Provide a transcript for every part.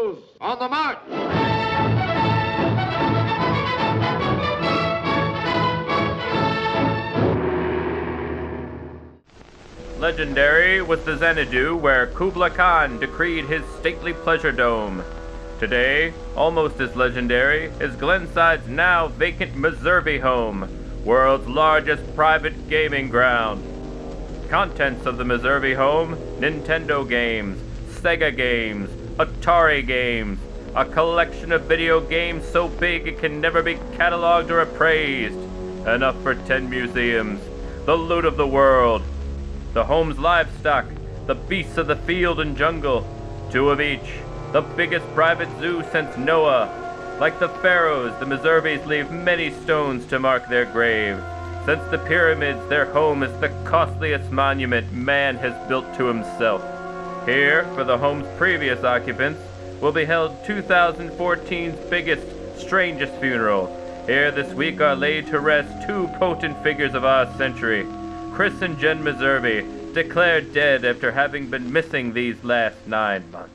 Heroes on the march! Legendary was the Xanadu where Kublai Khan decreed his stately pleasure dome. Today, almost as legendary is Glenside's now vacant Meservey home, world's largest private gaming ground. Contents of the Meservey home: Nintendo games, Sega games, Atari games, a collection of video games so big it can never be cataloged or appraised. Enough for 10 museums, the loot of the world. The home's livestock, the beasts of the field and jungle, 2 of each, the biggest private zoo since Noah. Like the pharaohs, the Meserveys leave many stones to mark their grave. Since the pyramids, their home is the costliest monument man has built to himself. Here, for the home's previous occupants, will be held 2014's biggest, strangest funeral. Here this week are laid to rest 2 potent figures of our century. Chris and Jen Meservey, declared dead after having been missing these last 9 months.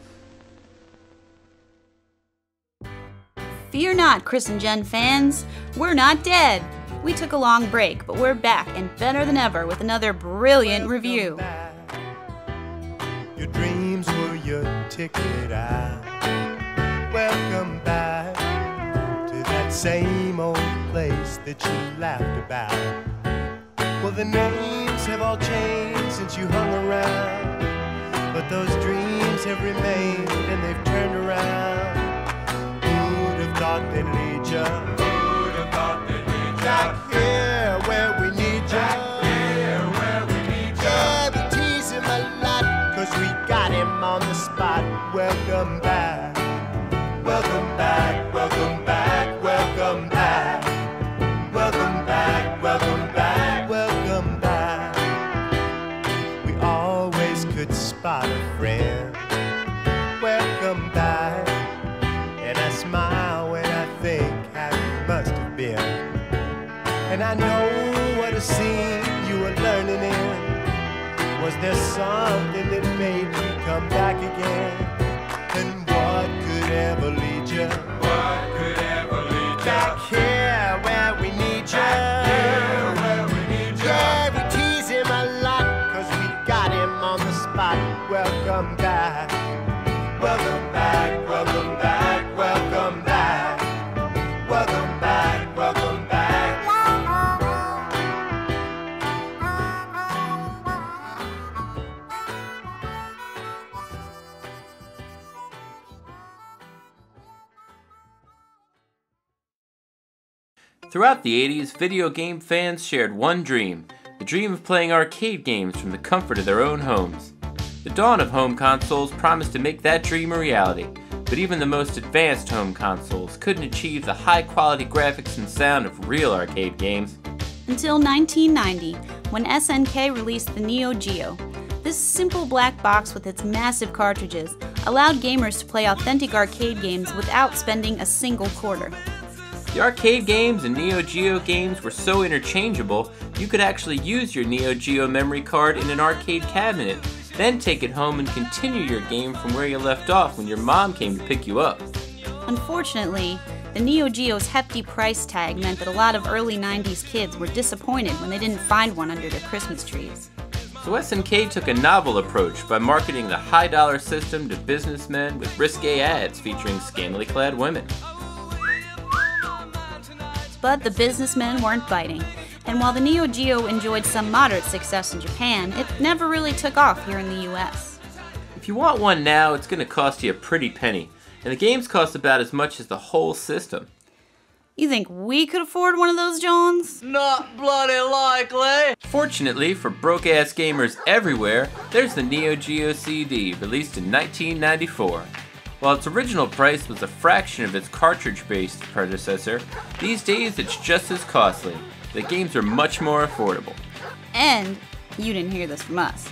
Fear not, Chris and Jen fans. We're not dead. We took a long break, but we're back and better than ever with another brilliant review. Your dreams were your ticket out. Welcome back to that same old place that you laughed about. Well, the names have all changed since you hung around, but those dreams have remained and they've turned around. Who'd have thought they'd lead ya? Who'd have thought they'd lead ya? Back here where we need ya. Back here where we need ya. Yeah, we tease him a lot, 'cause we got him on the spot. Welcome back. Welcome back. Welcome back. Welcome back. Welcome back. Welcome back. Welcome back. We always could spot a friend. Welcome back. And I smile when I think how you must have been. And I know what a scene you were learning in. Was there something that made you come back again? And what could ever lead you? What could ever lead you? Back here where we need you. Back here where we need you. Yeah, we tease him a lot, 'cause we got him on the spot. Welcome back. Welcome back. Welcome back. Welcome back. Welcome back. Welcome back. Throughout the 80s, video game fans shared one dream, the dream of playing arcade games from the comfort of their own homes. The dawn of home consoles promised to make that dream a reality, but even the most advanced home consoles couldn't achieve the high-quality graphics and sound of real arcade games. Until 1990, when SNK released the Neo Geo. This simple black box with its massive cartridges allowed gamers to play authentic arcade games without spending a single quarter. The arcade games and Neo Geo games were so interchangeable, you could actually use your Neo Geo memory card in an arcade cabinet, then take it home and continue your game from where you left off when your mom came to pick you up. Unfortunately, the Neo Geo's hefty price tag meant that a lot of early 90s kids were disappointed when they didn't find one under their Christmas trees. So SNK took a novel approach by marketing the high-dollar system to businessmen with risque ads featuring scantily clad women. But the businessmen weren't biting, and while the Neo Geo enjoyed some moderate success in Japan, it never really took off here in the US. If you want one now, it's going to cost you a pretty penny, and the games cost about as much as the whole system. You think we could afford one of those, Johns? Not bloody likely! Fortunately for broke-ass gamers everywhere, there's the Neo Geo CD, released in 1994. While its original price was a fraction of its cartridge-based predecessor, these days it's just as costly. The games are much more affordable. And, you didn't hear this from us,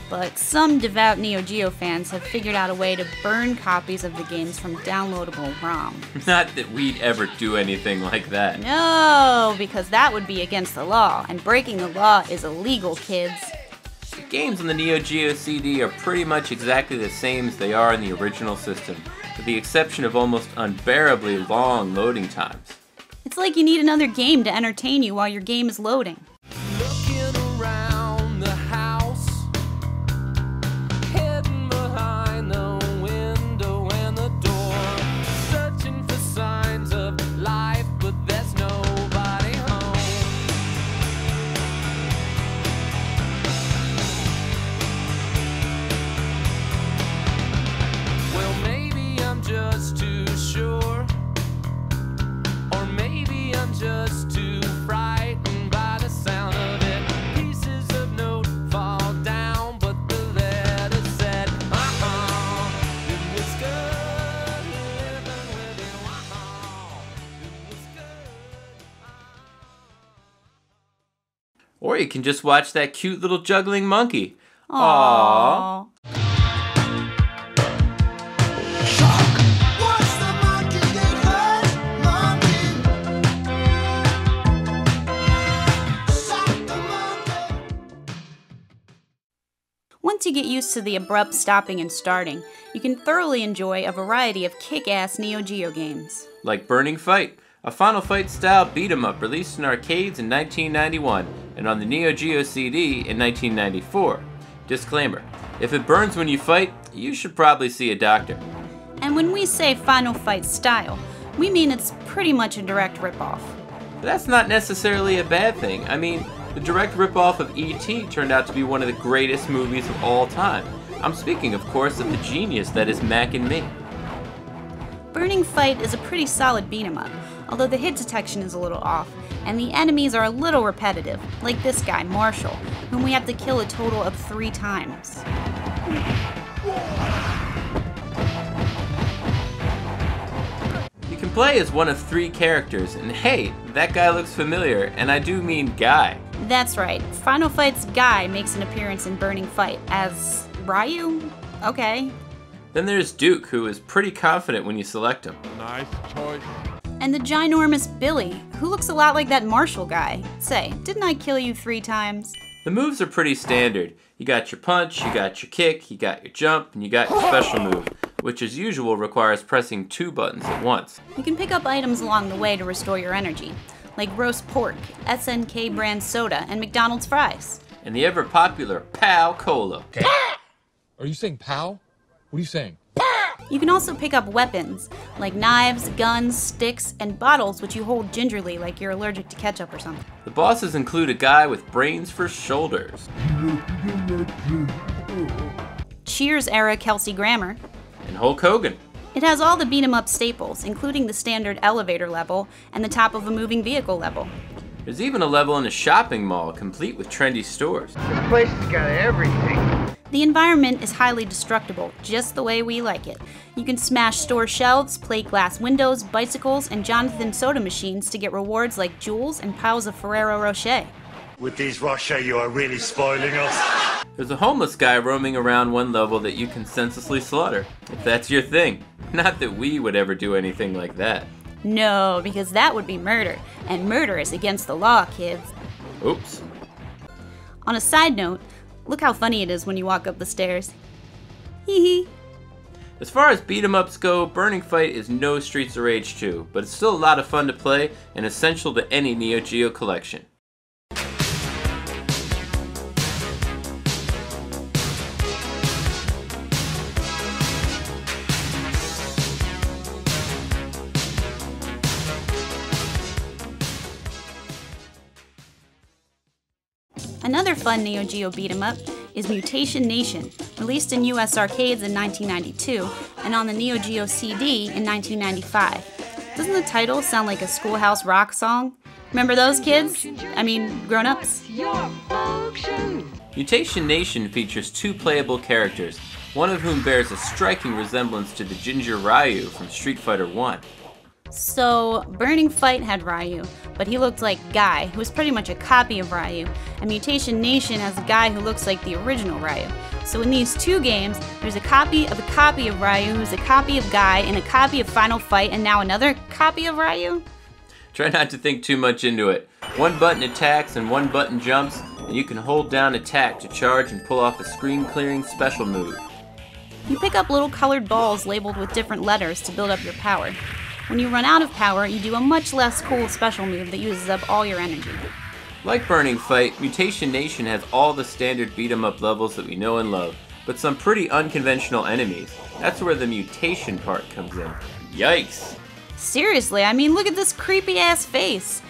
but some devout Neo Geo fans have figured out a way to burn copies of the games from downloadable ROMs. Not that we'd ever do anything like that. No, because that would be against the law, and breaking the law is illegal, kids. The games on the Neo Geo CD are pretty much exactly the same as they are in the original system. with the exception of almost unbearably long loading times. It's like you need another game to entertain you while your game is loading. Looking around the house, hidden behind the window and the door, searching for signs of life, but there's nobody home. Well, maybe I'm just too sure, or maybe I'm just too frightened by the sound of it. Pieces of note fall down, but the letter said, it was good living with you, it was good. Or you can just watch that cute little juggling monkey. Aww. What's the monkey get hurt? Monkey. Shock the monkey. Once you get used to the abrupt stopping and starting, you can thoroughly enjoy a variety of kick-ass Neo Geo games. Like Burning Fight, a Final Fight style beat 'em up released in arcades in 1991 and on the Neo Geo CD in 1994. Disclaimer, if it burns when you fight, you should probably see a doctor. And when we say Final Fight style, we mean it's pretty much a direct ripoff. But that's not necessarily a bad thing. I mean, the direct ripoff of E.T. turned out to be one of the greatest movies of all time. I'm speaking, of course, of the genius that is Mac and me. Burning Fight is a pretty solid beat 'em up, although the hit detection is a little off, and the enemies are a little repetitive, like this guy, Marshall, whom we have to kill a total of 3 times. You can play as one of 3 characters, and hey, that guy looks familiar, and I do mean Guy. That's right, Final Fight's Guy makes an appearance in Burning Fight as Ryu? Okay. Then there's Duke, who is pretty confident when you select him. Nice choice. And the ginormous Billy, who looks a lot like that Marshall guy. Say, didn't I kill you 3 times? The moves are pretty standard. You got your punch, you got your kick, you got your jump, and you got your special move, which as usual requires pressing 2 buttons at once. You can pick up items along the way to restore your energy, like roast pork, SNK brand soda, and McDonald's fries. And the ever popular Pow Cola. Are you saying pow? What are you saying? You can also pick up weapons, like knives, guns, sticks, and bottles which you hold gingerly like you're allergic to ketchup or something. The bosses include a guy with brains for shoulders. Cheers era Kelsey Grammer. And Hulk Hogan. It has all the beat 'em up staples, including the standard elevator level and the top of a moving vehicle level. There's even a level in a shopping mall complete with trendy stores. This place has got everything. The environment is highly destructible, just the way we like it. You can smash store shelves, plate glass windows, bicycles, and Jonathan soda machines to get rewards like jewels and piles of Ferrero Rocher. With these Rocher, you are really spoiling us. There's a homeless guy roaming around one level that you can senselessly slaughter, if that's your thing. Not that we would ever do anything like that. No, because that would be murder, and murder is against the law, kids. Oops. On a side note, look how funny it is when you walk up the stairs. Hee hee. As far as beat 'em ups go, Burning Fight is no Streets of Rage 2, but it's still a lot of fun to play and essential to any Neo Geo collection. Another fun Neo Geo beat 'em up is Mutation Nation, released in US arcades in 1992 and on the Neo Geo CD in 1995. Doesn't the title sound like a Schoolhouse Rock song? Remember those kids? I mean, grown-ups? Mutation Nation features 2 playable characters, one of whom bears a striking resemblance to the Ginger Ryu from Street Fighter 1. So, Burning Fight had Ryu, but he looked like Guy, who was pretty much a copy of Ryu, and Mutation Nation has a guy who looks like the original Ryu. So in these 2 games, there's a copy of Ryu, who's a copy of Guy, and a copy of Final Fight, and now another copy of Ryu? Try not to think too much into it. 1 button attacks and 1 button jumps, and you can hold down attack to charge and pull off a screen-clearing special move. You pick up little colored balls labeled with different letters to build up your power. When you run out of power, you do a much less cool special move that uses up all your energy. Like Burning Fight, Mutation Nation has all the standard beat-em-up levels that we know and love, but some pretty unconventional enemies. That's where the mutation part comes in. Yikes! Seriously, I mean, look at this creepy ass face.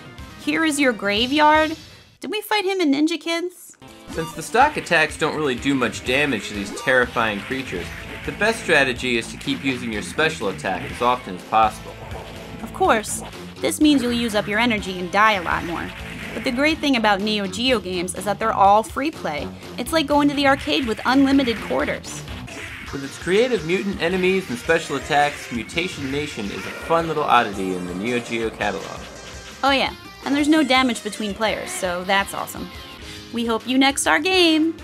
Here is your graveyard. Did we fight him in Ninja Kids? Since the stock attacks don't really do much damage to these terrifying creatures, the best strategy is to keep using your special attack as often as possible. Of course, this means you'll use up your energy and die a lot more. But the great thing about Neo Geo games is that they're all free play. It's like going to the arcade with unlimited quarters. With its creative mutant enemies and special attacks, Mutation Nation is a fun little oddity in the Neo Geo catalog. Oh yeah, and there's no damage between players, so that's awesome. We hope you next our game!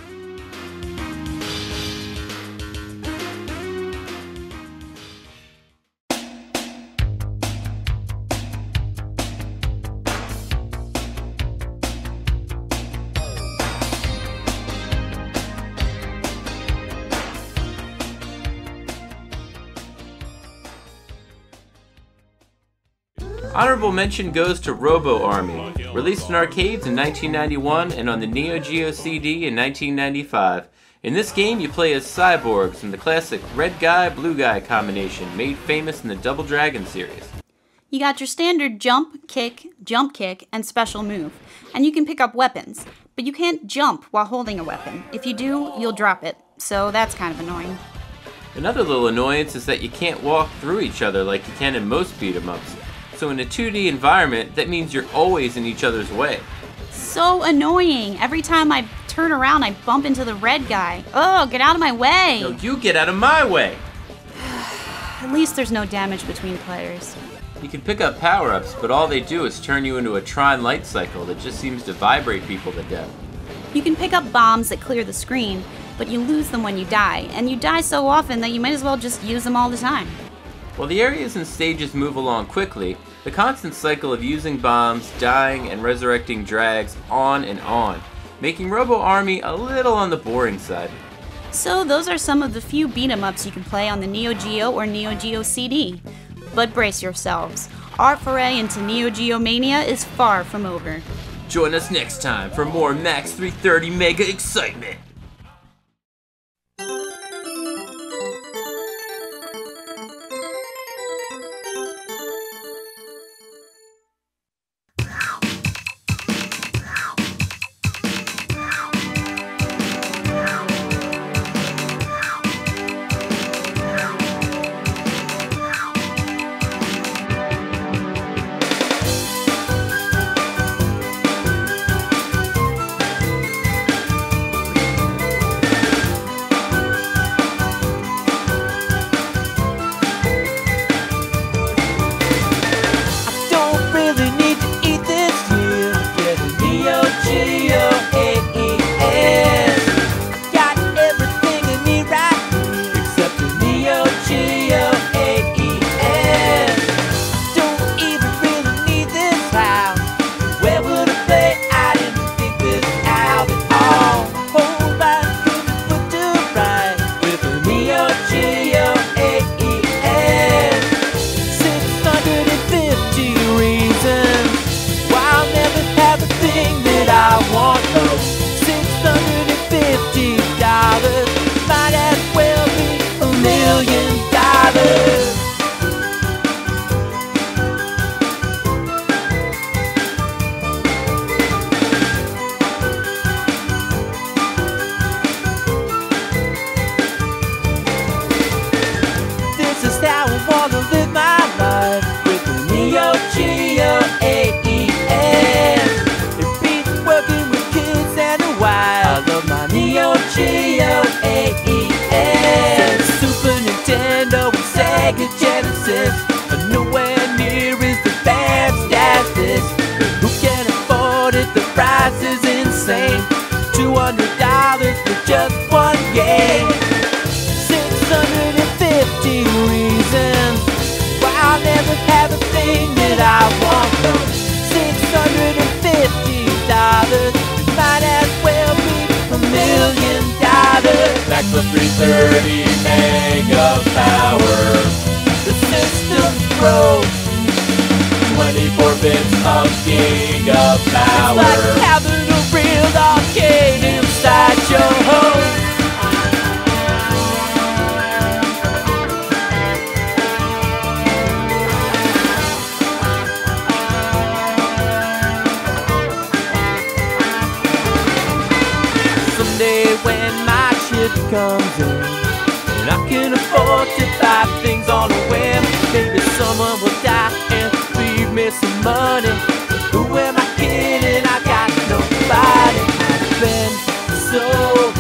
Honorable mention goes to Robo Army, released in arcades in 1991 and on the Neo Geo CD in 1995. In this game, you play as cyborgs in the classic red guy, blue guy combination made famous in the Double Dragon series. You got your standard jump, kick, and special move, and you can pick up weapons, but you can't jump while holding a weapon. If you do, you'll drop it, so that's kind of annoying. Another little annoyance is that you can't walk through each other like you can in most beat-em-ups. So in a 2D environment, that means you're always in each other's way. So annoying! Every time I turn around, I bump into the red guy. Oh, get out of my way! No, you get out of my way! At least there's no damage between players. You can pick up power-ups, but all they do is turn you into a Tron light cycle that just seems to vibrate people to death. You can pick up bombs that clear the screen, but you lose them when you die, and you die so often that you might as well just use them all the time. While the areas and stages move along quickly, the constant cycle of using bombs, dying, and resurrecting drags on and on, making Robo Army a little on the boring side. So those are some of the few beat-em-ups you can play on the Neo Geo or Neo Geo CD. But brace yourselves, our foray into Neo Geo mania is far from over. Join us next time for more Max 330 Mega excitement! $650 might as well be $1 million. Maximum 330 mega power. The system grows 24 bits of giga power. It's like having a real arcade inside your home. Someday when my chip comes in and I can afford to buy things on a whim, maybe someone will die and leave me some money. Who am I kidding? I got nobody. I've been so low.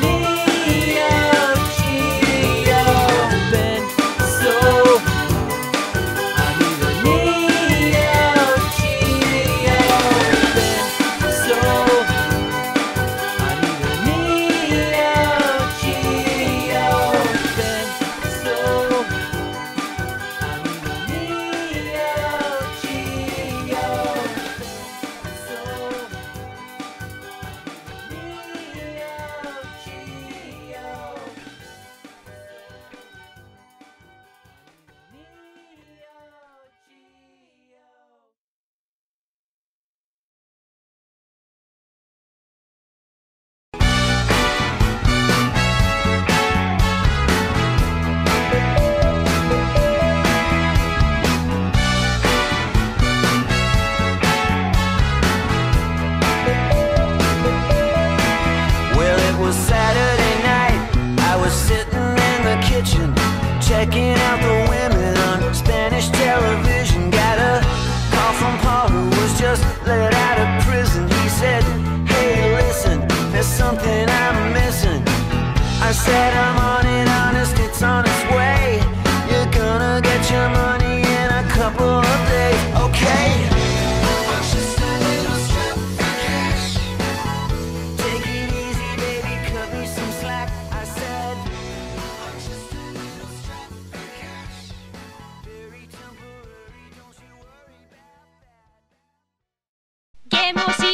Neo Geo. Been so low. I need a Neo Geo. Been so low. I need a Neo Geo. Been so low. I need a Neo Geo. So well, it was Saturday night. I was sitting in the kitchen, checking out the women on Spanish television. Got a call from Paul, who was just let out of prison. He said, hey, listen, there's something I'm missing. I said, I'm on it, honest, it's on its way. You're gonna get your money in a couple of days, okay? Just a little strap for cash. Take it easy, baby, cut me some slack. I said, just a little strap for cash. Very temporary, don't you worry about that. ゲームをし